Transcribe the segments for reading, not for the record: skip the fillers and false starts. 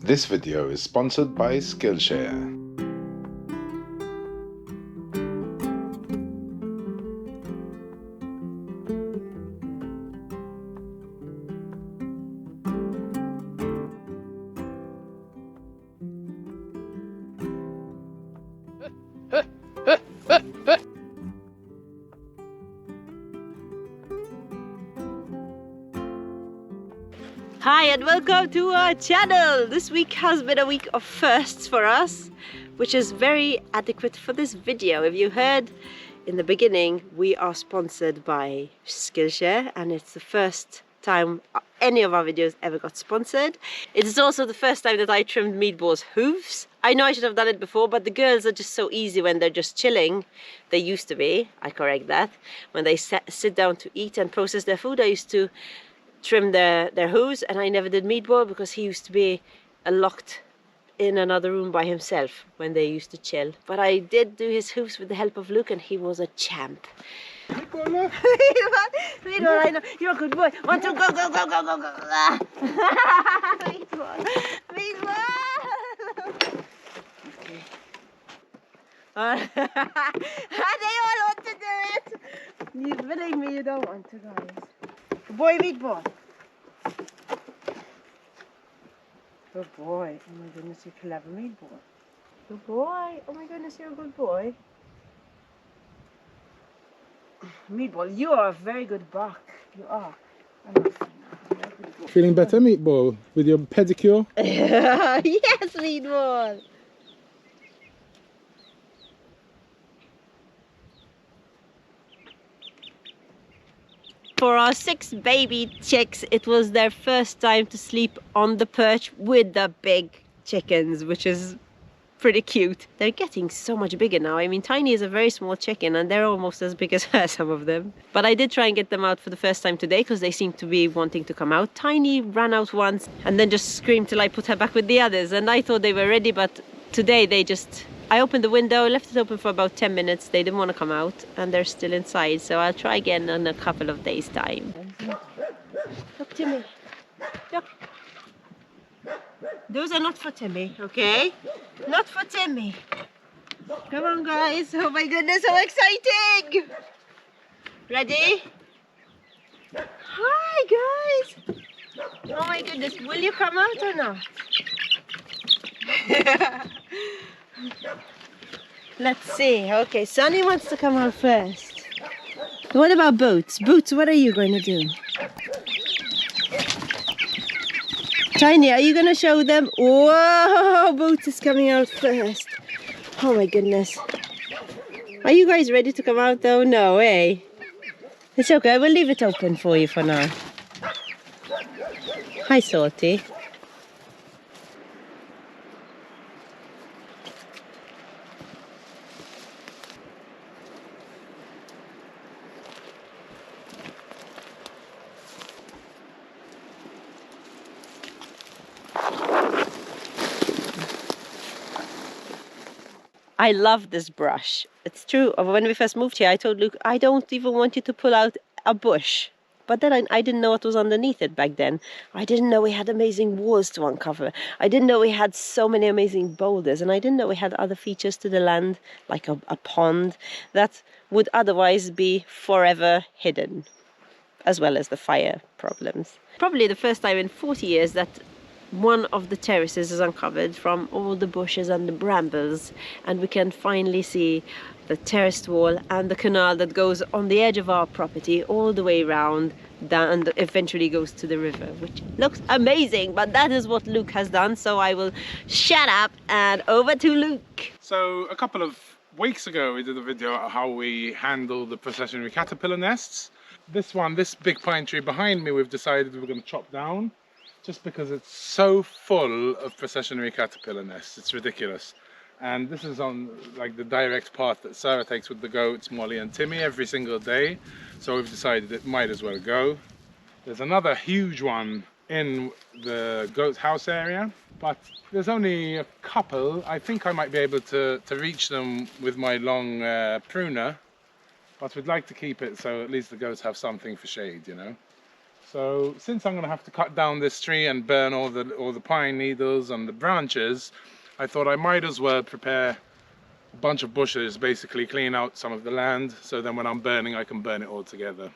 This video is sponsored by Skillshare. Hi and welcome to our channel! This week has been a week of firsts for us, which is very adequate for this video. If you heard in the beginning, we are sponsored by Skillshare and it's the first time any of our videos ever got sponsored. It is also the first time that I trimmed Meatballs' hooves. I know I should have done it before, but the girls are just so easy when they're just chilling. They used to be, I correct that. When they sit down to eat and process their food, I used to trim their hooves, and I never did Meatball because he used to be locked in another room by himself when they used to chill. But I did do his hooves with the help of Luke and he was a champ. Meatball, I know. You're a good boy. 1, 2, go, go, go, go, go, go. Meatball. Meatball. Okay. They all want to do it. You believe me, you don't want to, guys. Good boy, Meatball. Good boy. Oh my goodness, you clever Meatball. Good boy. Oh my goodness, you're a good boy. Meatball, you are a very good buck. You are. Feeling better, Meatball, with your pedicure? Yes, Meatball. For our 6 baby chicks, it was their first time to sleep on the perch with the big chickens, which is pretty cute. They're getting so much bigger now. I mean, Tiny is a very small chicken and they're almost as big as her, some of them. But I did try and get them out for the first time today because they seem to be wanting to come out. Tiny ran out once and then just screamed till I put her back with the others, and I thought they were ready, but today they just... I opened the window, left it open for about 10 minutes. They didn't want to come out and they're still inside. So I'll try again in a couple of days' time. Look, Timmy. Look. Those are not for Timmy, okay? Not for Timmy. Come on, guys. Oh my goodness, how exciting! Ready? Hi, guys. Oh my goodness, will you come out or not? Let's see. Okay, Sonny wants to come out first. What about Boots? Boots, what are you going to do? Tiny, are you going to show them? Whoa, Boots is coming out first. Oh my goodness. Are you guys ready to come out though? No, eh? It's okay, we'll leave it open for you for now. Hi, Salty. I love this brush. It's true, when we first moved here, I told Luke, I don't even want you to pull out a bush. But then I didn't know what was underneath it back then. I didn't know we had amazing walls to uncover. I didn't know we had so many amazing boulders. And I didn't know we had other features to the land, like a pond, that would otherwise be forever hidden, as well as the fire problems. Probably the first time in 40 years that one of the terraces is uncovered from all the bushes and the brambles, and we can finally see the terraced wall and the canal that goes on the edge of our property all the way around down and eventually goes to the river, which looks amazing. But that is what Luke has done, so I will shut up and over to Luke. So a couple of weeks ago we did a video on how we handle the processionary caterpillar nests. This big pine tree behind me, we've decided we're going to chop down, just because it's so full of processionary caterpillar nests. It's ridiculous. And this is on like the direct path that Sarah takes with the goats, Molly and Timmy, every single day. So we've decided it might as well go. There's another huge one in the goat house area, but there's only a couple. I think I might be able to reach them with my long pruner, but we'd like to keep it so at least the goats have something for shade, you know. So since I'm going to have to cut down this tree and burn all the pine needles and the branches, I thought I might as well prepare a bunch of bushes, basically clean out some of the land, so then when I'm burning I can burn it all together.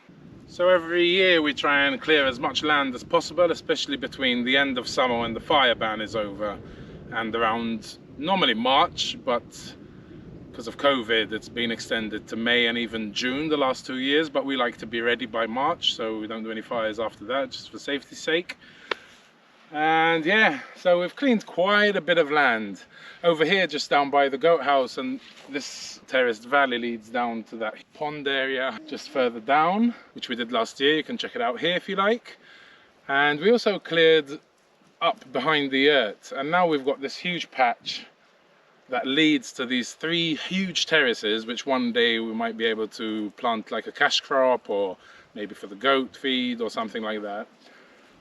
So every year we try and clear as much land as possible, especially between the end of summer when the fire ban is over and around normally March, but because of COVID it's been extended to May and even June the last 2 years, but we like to be ready by March so we don't do any fires after that, just for safety's sake. And yeah, so we've cleaned quite a bit of land over here just down by the goat house, and this terraced valley leads down to that pond area just further down, which we did last year. You can check it out here if you like. And we also cleared up behind the yurt, and now we've got this huge patch that leads to these 3 huge terraces, which one day we might be able to plant like a cash crop or maybe for the goat feed or something like that.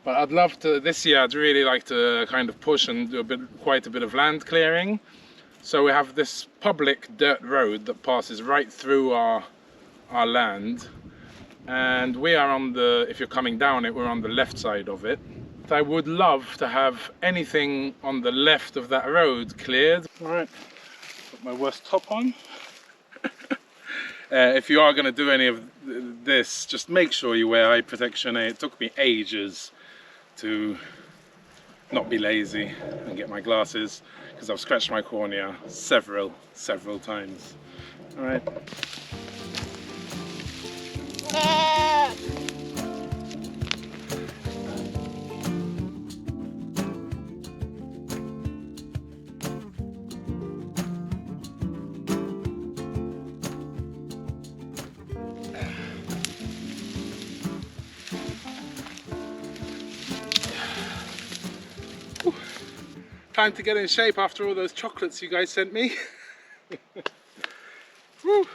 But I'd love to, this year I'd really like to kind of push and do quite a bit of land clearing. So we have this public dirt road that passes right through our land, and we are on the, if you're coming down it, we're on the left side of it. But I would love to have anything on the left of that road cleared. All right, put my worst top on. If you are going to do any of this, just make sure you wear eye protection. It took me ages to not be lazy and get my glasses, because I've scratched my cornea several times. All right. Time to get in shape after all those chocolates you guys sent me. Woo.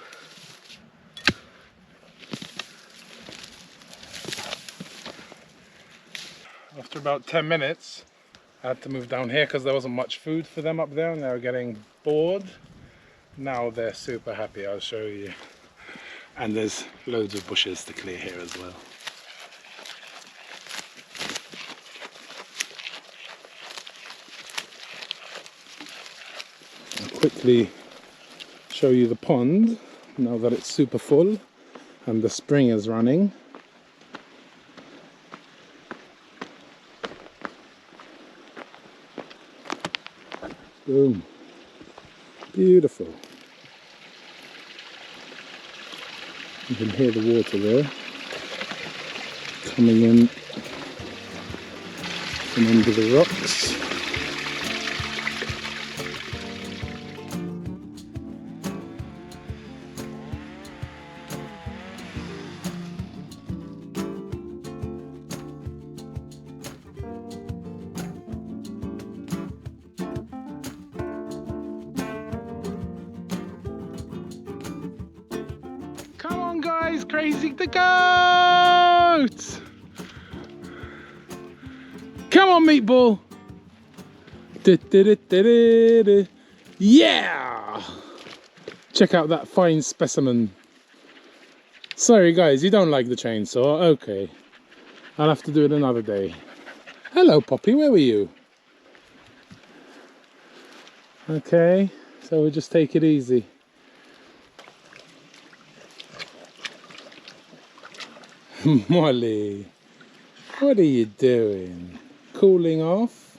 After about 10 minutes I had to move down here because there wasn't much food for them up there and they were getting bored. Now they're super happy, I'll show you. And there's loads of bushes to clear here as well. Quickly show you the pond now that it's super full and the spring is running. Boom, beautiful. You can hear the water there coming in from under the rocks. Come on guys, crazy the goat! Come on Meatball! Yeah! Check out that fine specimen. Sorry guys, you don't like the chainsaw? Okay. I'll have to do it another day. Hello Poppy, where were you? Okay, so we'll just take it easy. Molly, what are you doing? Cooling off?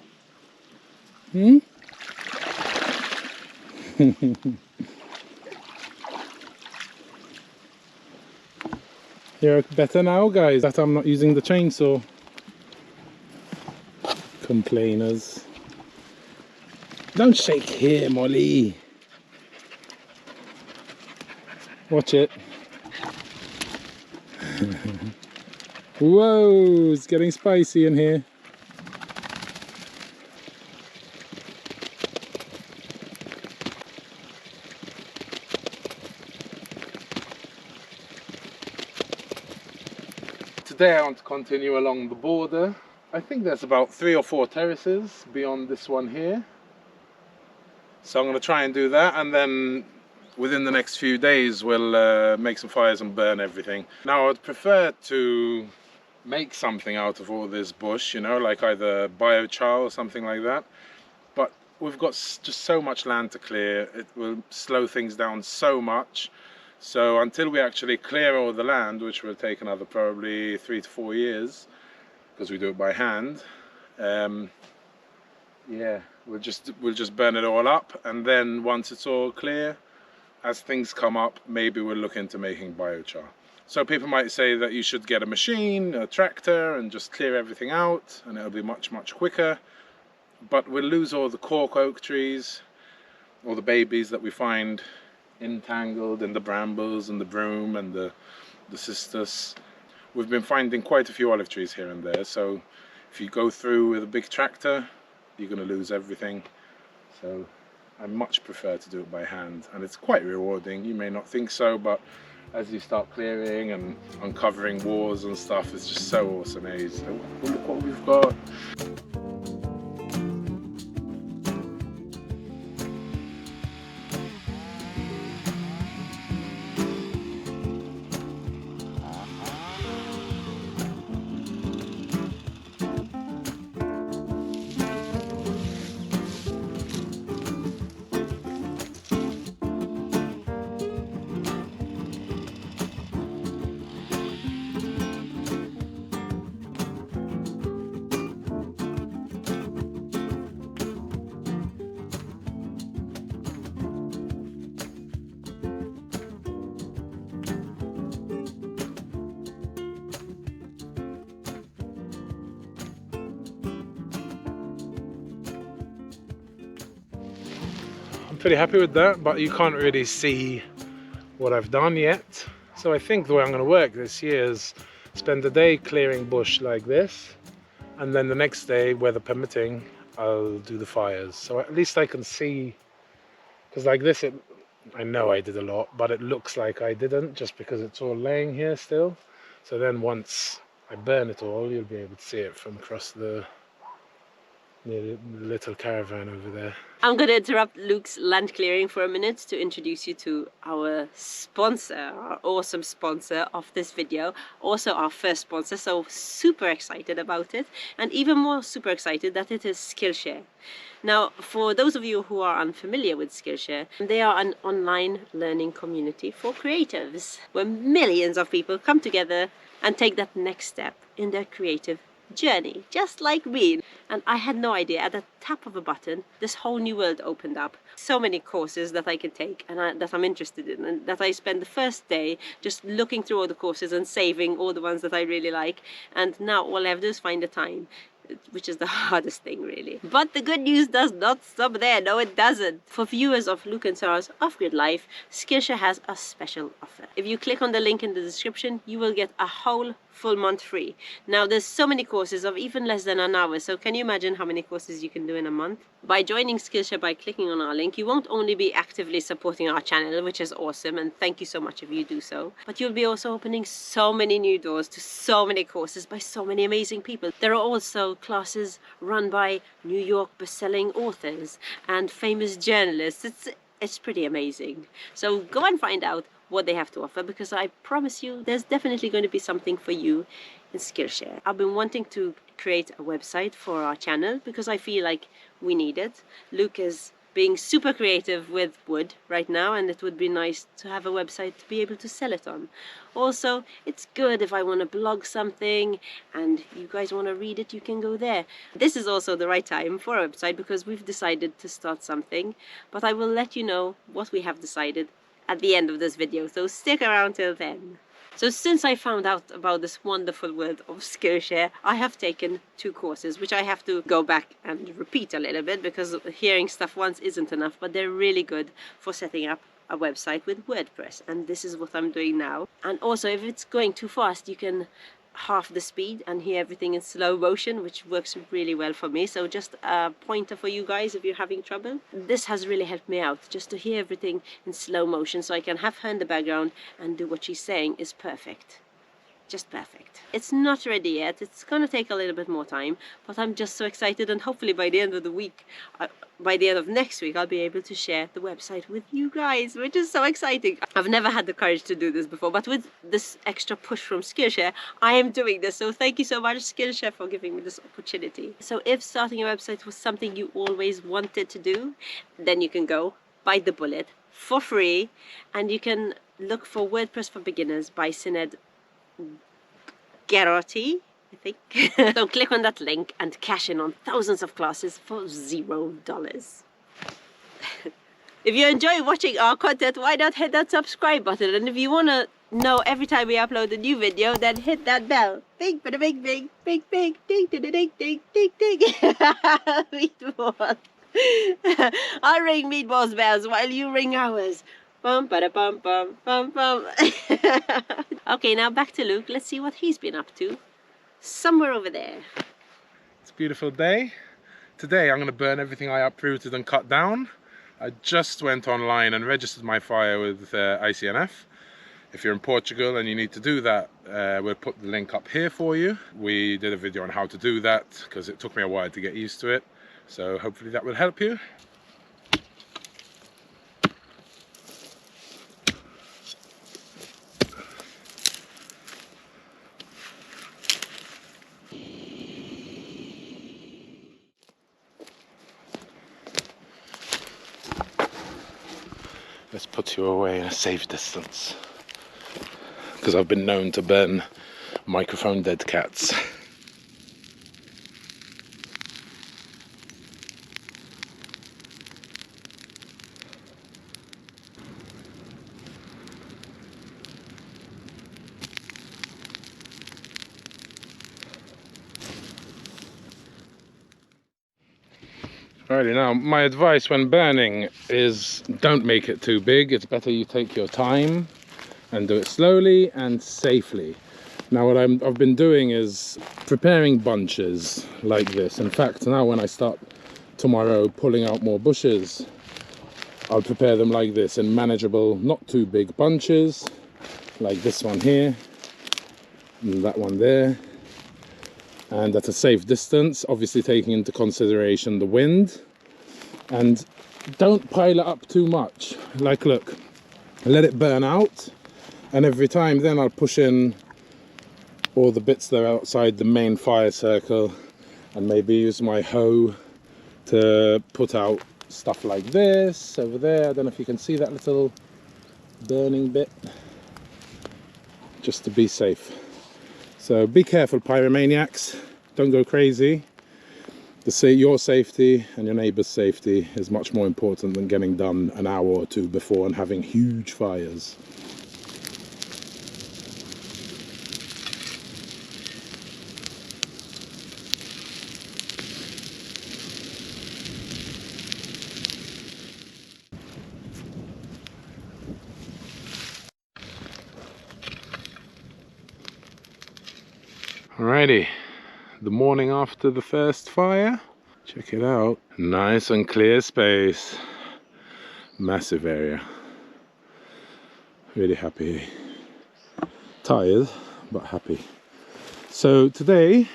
Hmm? You're better now, guys, that I'm not using the chainsaw. Complainers. Don't shake here, Molly. Watch it. Whoa, it's getting spicy in here. Today I want to continue along the border. I think there's about 3 or 4 terraces beyond this one here. So I'm going to try and do that, and then within the next few days we'll make some fires and burn everything. Now I'd prefer to make something out of all this bush, you know, like either biochar or something like that. But we've got just so much land to clear, it will slow things down so much. So until we actually clear all the land, which will take another probably 3 to 4 years, because we do it by hand, yeah, we'll just burn it all up, and then once it's all clear, as things come up, maybe we'll look into making biochar. So people might say that you should get a machine, a tractor, and just clear everything out, and it'll be much quicker. But we'll lose all the cork oak trees, all the babies that we find entangled in the brambles and the broom and the cistus. We've been finding quite a few olive trees here and there, so if you go through with a big tractor, you're going to lose everything. So I much prefer to do it by hand, and it's quite rewarding. You may not think so, but as you start clearing and uncovering wars and stuff, it's just so awesome. So look what we've got. Pretty happy with that, but you can't really see what I've done yet. So I think the way I'm going to work this year is spend the day clearing bush like this, and then the next day, weather permitting, I'll do the fires. So at least I can see, because like this, I know I did a lot, but it looks like I didn't, just because it's all laying here still. So then once I burn it all, you'll be able to see it from across the little caravan over there. I'm going to interrupt Luke's land clearing for a minute to introduce you to our sponsor, our awesome sponsor of this video, also our first sponsor, so super excited about it, and even more super excited that it is Skillshare. Now, for those of you who are unfamiliar with Skillshare, they are an online learning community for creatives, where millions of people come together and take that next step in their creative journey, just like me. And I had no idea, at the tap of a button, this whole new world opened up. So many courses that I can take and that I'm interested in, and that I spend the first day just looking through all the courses and saving all the ones that I really like. And now all I have to do is find the time, which is the hardest thing, really. But the good news does not stop there. No, it doesn't. For viewers of Luke and Sarah's Off-Grid Life, Skillshare has a special offer. If you click on the link in the description, you will get a whole full month free. Now, there's so many courses of even less than an hour, so can you imagine how many courses you can do in a month? By joining Skillshare by clicking on our link, you won't only be actively supporting our channel, which is awesome, and thank you so much if you do so, but you'll be also opening so many new doors to so many courses by so many amazing people. There are also classes run by New York best-selling authors and famous journalists. It's pretty amazing. So go and find out what they have to offer, because I promise you there's definitely going to be something for you in Skillshare. I've been wanting to create a website for our channel because I feel like we need it. Luke is being super creative with wood right now, and it would be nice to have a website to be able to sell it on. Also, it's good if I want to blog something and you guys want to read it, you can go there. This is also the right time for a website because we've decided to start something, but I will let you know what we have decided at the end of this video, so stick around till then. So since I found out about this wonderful world of Skillshare, I have taken 2 courses, which I have to go back and repeat a little bit because hearing stuff once isn't enough, but they're really good for setting up a website with WordPress, and this is what I'm doing now. And also, if it's going too fast, you can half the speed and hear everything in slow motion, which works really well for me. So just a pointer for you guys if you're having trouble. This has really helped me out, just to hear everything in slow motion, so I can have her in the background and do what she's saying is perfect. just perfect. It's not ready yet. It's gonna take a little bit more time, but I'm just so excited, and hopefully by the end of the week, by the end of next week, I'll be able to share the website with you guys, which is so exciting. I've never had the courage to do this before, but with this extra push from Skillshare, I am doing this. So thank you so much, Skillshare, for giving me this opportunity. So if starting a website was something you always wanted to do, then you can go bite the bullet for free, and you can look for WordPress for Beginners by Sinead Garrity, I think. So click on that link and cash in on thousands of classes for $0. If you enjoy watching our content, why not hit that subscribe button? And if you want to know every time we upload a new video, then hit that bell. Bing, bada, bing, bing, bing, bing, ding, ding, ding, ding, ding, ding. Meatballs. I'll ring Meatballs bells while you ring ours. Bum, bada, bum, bum, bum, bum. Okay, now back to Luke. Let's see what he's been up to. Somewhere over there. It's a beautiful day. Today I'm going to burn everything I uprooted and cut down. I just went online and registered my fire with ICNF. If you're in Portugal and you need to do that, we'll put the link up here for you. We did a video on how to do that because it took me a while to get used to it. So hopefully that will help you. Let's put you away in a safe distance, because I've been known to burn microphone dead cats. Alrighty, now my advice when burning is don't make it too big. It's better you take your time and do it slowly and safely. Now what I've been doing is preparing bunches like this. In fact, now when I start tomorrow pulling out more bushes, I'll prepare them like this in manageable, not too big bunches, like this one here and that one there. And at a safe distance, obviously taking into consideration the wind, and don't pile it up too much. Like, look, let it burn out, and every time then I'll push in all the bits that are outside the main fire circle, and maybe use my hoe to put out stuff like this over there. I don't know if you can see that little burning bit, just to be safe. So be careful, pyromaniacs, don't go crazy. Your safety and your neighbour's safety is much more important than getting done an hour or two before and having huge fires. Alrighty, the morning after the first fire. Check it out. Nice and clear space. Massive area. Really happy. Tired, but happy. So today,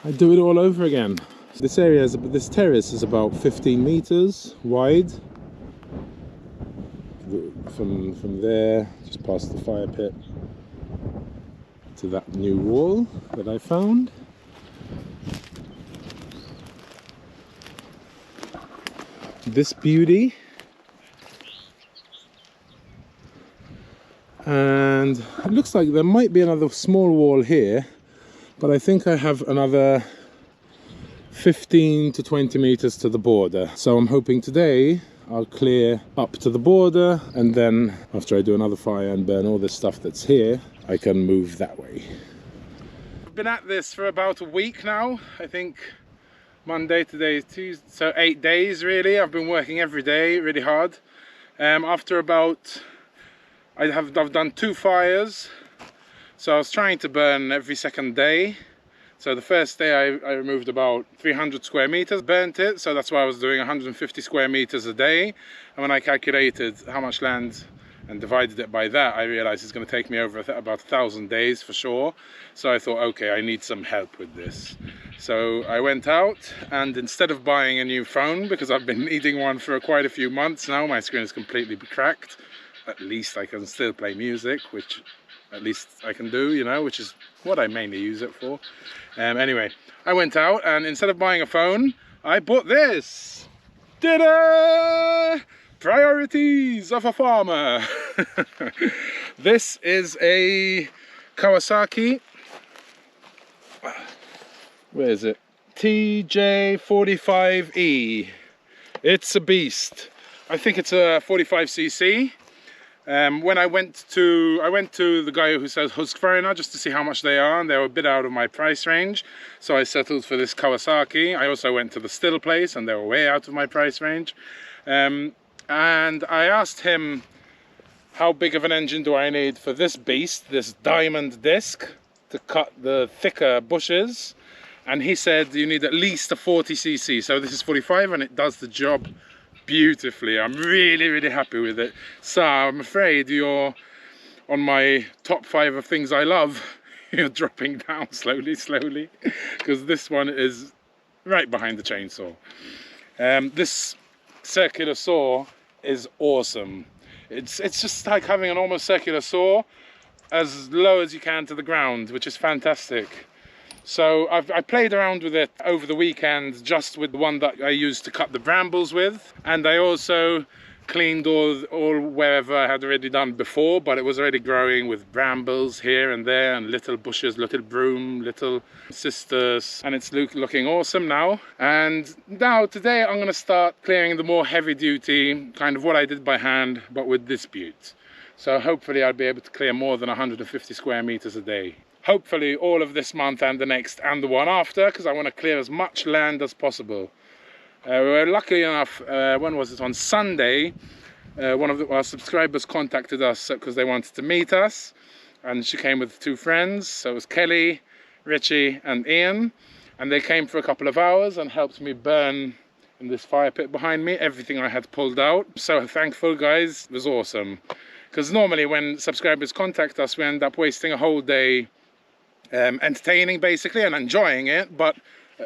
I do it all over again. This area, this terrace is about 15 meters wide. From there, just past the fire pit, to that new wall that I found. This beauty. And it looks like there might be another small wall here, but I think I have another 15 to 20 meters to the border. So I'm hoping today I'll clear up to the border, and then after I do another fire and burn all this stuff that's here, I can move that way. I've been at this for about a week now. I think Monday, today is Tuesday, so 8 days really. I've been working every day really hard. After about, I've done 2 fires, so I was trying to burn every second day. So the first day I removed about 300 square meters, burnt it, so that's why I was doing 150 square meters a day. And when I calculated how much land and divided it by that, I realized it's going to take me over about 1,000 days for sure. So I thought, okay, I need some help with this. So I went out, and instead of buying a new phone, because I've been needing one for quite a few months now, my screen is completely cracked. At least I can still play music, which at least I can do, you know, which is what I mainly use it for. Anyway, I went out, and instead of buying a phone, I bought this. Ta-da! Priorities of a farmer. This is a Kawasaki, where is it? TJ45E. It's a beast. I think it's a 45cc. When I went to the guy who sells Husqvarna just to see how much they are, and they were a bit out of my price range, so I settled for this Kawasaki. I also went to the still place, and they were way out of my price range. And I asked him, how big of an engine do I need for this beast, this diamond disc, to cut the thicker bushes? And he said you need at least a 40cc. So this is 45, and it does the job beautifully. I'm really happy with it. So I'm afraid you're on my top 5 of things I love. You're dropping down slowly, because this one is right behind the chainsaw. This circular saw is awesome. It's just like having an almost circular saw as low as you can to the ground, which is fantastic. So I played around with it over the weekend, just with the one that I used to cut the brambles with, and I also cleaned all wherever I had already done before, but it was already growing with brambles here and there, and little bushes, little broom, little cistus, and it's looking awesome now. And now today I'm going to start clearing the more heavy duty, kind of what I did by hand, but with this butte. So hopefully I'll be able to clear more than 150 square meters a day. Hopefully all of this month and the next and the one after, because I want to clear as much land as possible. We were lucky enough, when was it, on Sunday, one of our subscribers contacted us because they wanted to meet us, and she came with 2 friends. So it was Kelly, Richie and Ian, and they came for a couple of hours and helped me burn in this fire pit behind me everything I had pulled out. So thankful, guys. It was awesome, because normally when subscribers contact us, we end up wasting a whole day entertaining basically and enjoying it. But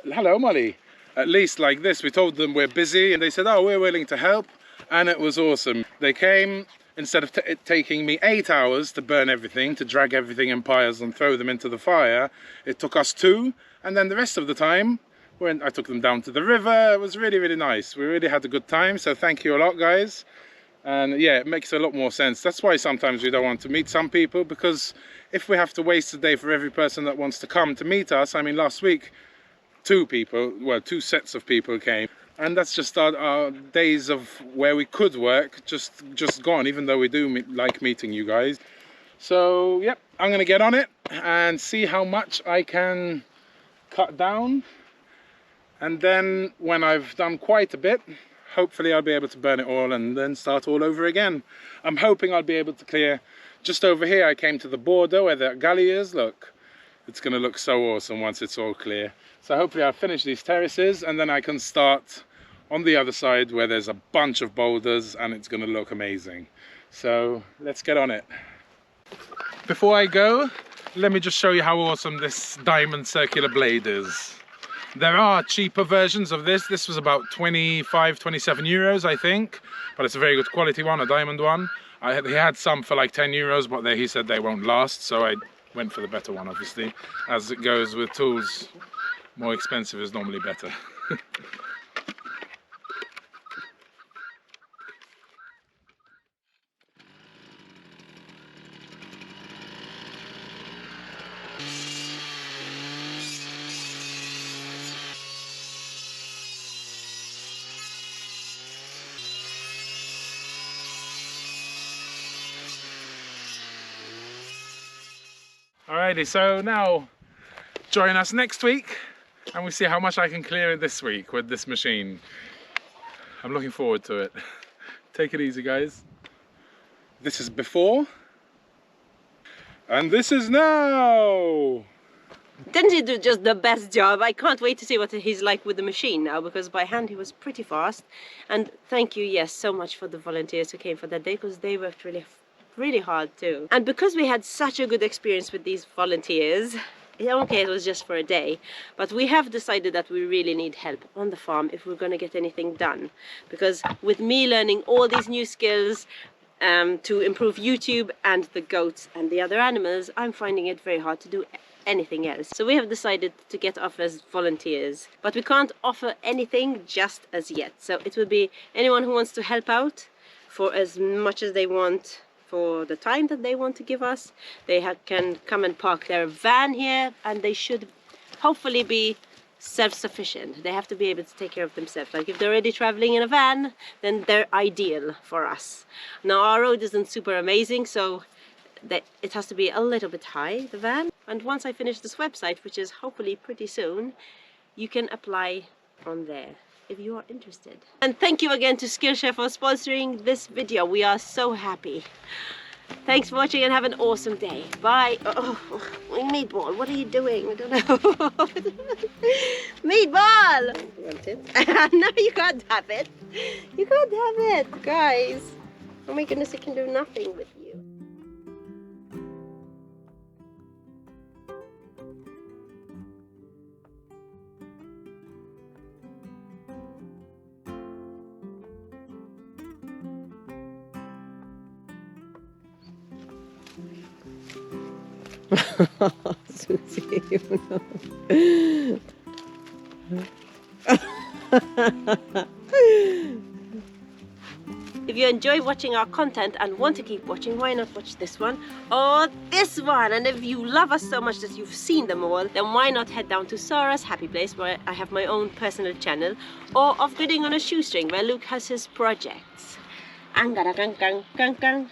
hello Molly, at least like this, we told them we're busy, and they said, oh, we're willing to help, and it was awesome. They came, instead of taking me 8 hours to burn everything, to drag everything in piles and throw them into the fire, it took us 2, and then the rest of the time when I took them down to the river. It was really nice. We really had a good time, so thank you a lot, guys. And yeah, it makes a lot more sense. That's why sometimes we don't want to meet some people, because if we have to waste a day for every person that wants to come to meet us, I mean, last week 2 sets of people came, and that's just our days of where we could work just gone, even though we do like meeting you guys. So yep, I'm gonna get on it and see how much I can cut down, and then when I've done quite a bit, hopefully I'll be able to burn it all and then start all over again. I'm hoping I'll be able to clear just over here. I came to the border where that gully is. Look, it's going to look so awesome once it's all clear. So hopefully I'll finish these terraces, and then I can start on the other side where there's a bunch of boulders, and it's going to look amazing. So let's get on it. Before I go, let me just show you how awesome this diamond circular blade is. There are cheaper versions of this. This was about 25, 27 euros, I think, but it's a very good quality one, a diamond one. He had some for like 10 euros, but he said they won't last, so I went for the better one, obviously. As it goes with tools, more expensive is normally better. Alrighty, so now join us next week and we see how much I can clear this week with this machine. I'm looking forward to it. Take it easy, guys. This is before and this is now. Didn't he do just the best job? I can't wait to see what he's like with the machine now, because by hand he was pretty fast. And thank you, yes, so much for the volunteers who came for that day, because they worked really really hard too. And because we had such a good experience with these volunteers, okay, it was just for a day, but we have decided that we really need help on the farm if we're going to get anything done. Because with me learning all these new skills to improve YouTube and the goats and the other animals, I'm finding it very hard to do anything else. So we have decided to get off as volunteers, but we can't offer anything just as yet. So it will be anyone who wants to help out for as much as they want, for the time that they want to give us. They can come and park their van here, and they should hopefully be self-sufficient. They have to be able to take care of themselves. Like if they're already traveling in a van, then they're ideal for us. Now our road isn't super amazing, so it has to be a little bit high, the van. And once I finish this website, which is hopefully pretty soon, you can apply on there if you are interested. And thank you again to Skillshare for sponsoring this video. We are so happy. Thanks for watching and have an awesome day. Bye. Oh, Meatball, what are you doing? I don't know. Meatball! You want it? No, you can't have it. You can't have it, guys. Oh my goodness, I can do nothing with you. Susie, you know. If you enjoy watching our content and want to keep watching, why not watch this one or this one? And if you love us so much that you've seen them all, then why not head down to Sarah's Happy Place, where I have my own personal channel, or Off Gridding on a Shoestring, where Luke has his projects. Angara gang gang gang gang.